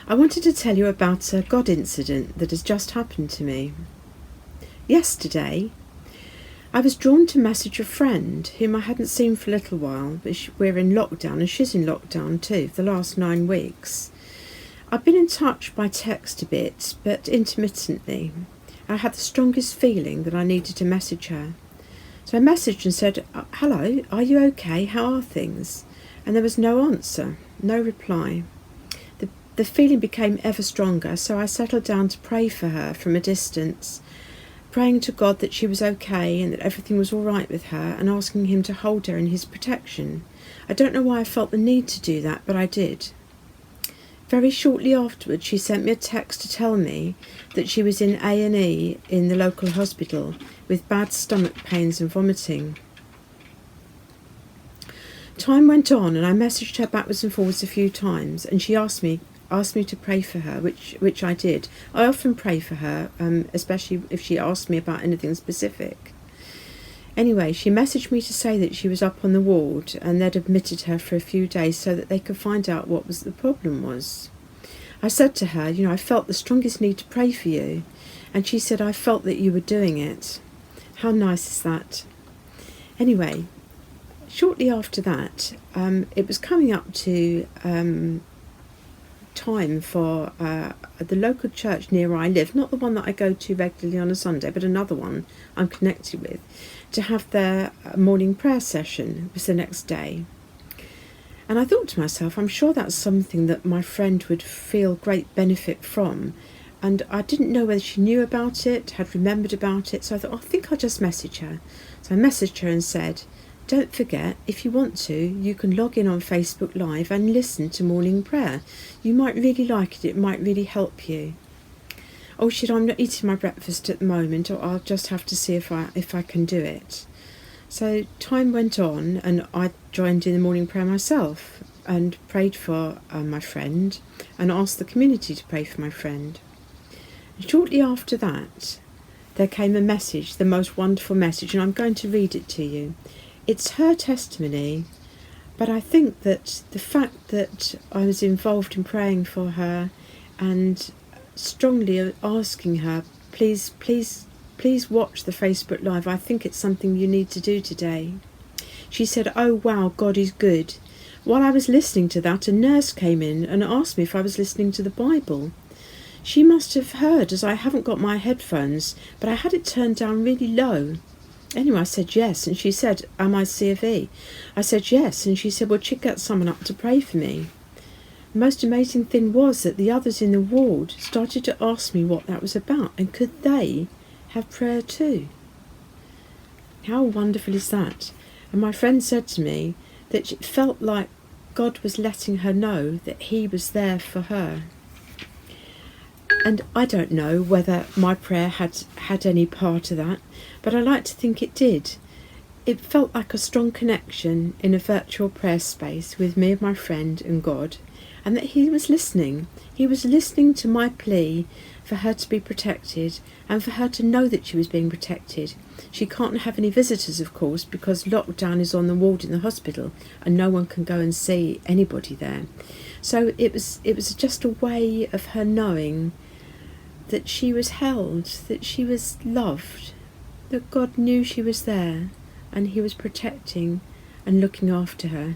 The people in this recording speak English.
I wanted to tell you about a God incident that has just happened to me. Yesterday, I was drawn to message a friend whom I hadn't seen for a little while. We're in lockdown and she's in lockdown too for the last 9 weeks. I've been in touch by text a bit, but intermittently. I had the strongest feeling that I needed to message her. So I messaged and said, "Hello, are you okay? How are things?" And there was no answer, no reply. The feeling became ever stronger, so I settled down to pray for her from a distance, praying to God that she was okay and that everything was all right with her, and asking him to hold her in his protection. I don't know why I felt the need to do that, but I did. Very shortly afterwards, she sent me a text to tell me that she was in A&E in the local hospital with bad stomach pains and vomiting. Time went on and I messaged her backwards and forwards a few times, and she asked me to pray for her, which I did. I often pray for her, especially if she asked me about anything specific. Anyway, she messaged me to say that she was up on the ward and they'd admitted her for a few days so that they could find out what the problem was. I said to her, I felt the strongest need to pray for you. And she said, I felt that you were doing it. How nice is that? Anyway, shortly after that, it was coming up to time for the local church near where I live, not the one that I go to regularly on a Sunday, but another one I'm connected with, to have their morning prayer session. It was the next day. And I thought to myself, I'm sure that's something that my friend would feel great benefit from. And I didn't know whether she knew about it, had remembered about it, so I thought, I think I'll just message her. So I messaged her and said, don't forget, if you want to, you can log in on Facebook Live and listen to morning prayer. You might really like it. It might really help you. Oh, shit, I'm not eating my breakfast at the moment, or I'll just have to see if I can do it. So time went on and I joined in the morning prayer myself and prayed for my friend and asked the community to pray for my friend. And shortly after that, there came a message, the most wonderful message, and I'm going to read it to you. It's her testimony, but I think that the fact that I was involved in praying for her and strongly asking her, please watch the Facebook Live. I think it's something you need to do today. She said, oh wow, God is good. While I was listening to that, a nurse came in and asked me if I was listening to the Bible. She must have heard, as I haven't got my headphones, but I had it turned down really low. Anyway, I said yes, and she said, am I C of E? I said yes, and she said, well, she'd get someone up to pray for me. The most amazing thing was that the others in the ward started to ask me what that was about, and could they have prayer too? How wonderful is that? And my friend said to me that it felt like God was letting her know that he was there for her. And I don't know whether my prayer had any part of that, but I like to think it did. It felt like a strong connection in a virtual prayer space with me and my friend and God, and that he was listening. He was listening to my plea for her to be protected and for her to know that she was being protected. She can't have any visitors, of course, because lockdown is on the ward in the hospital and no one can go and see anybody there. So it was just a way of her knowing that she was held, that she was loved, that God knew she was there and he was protecting and looking after her.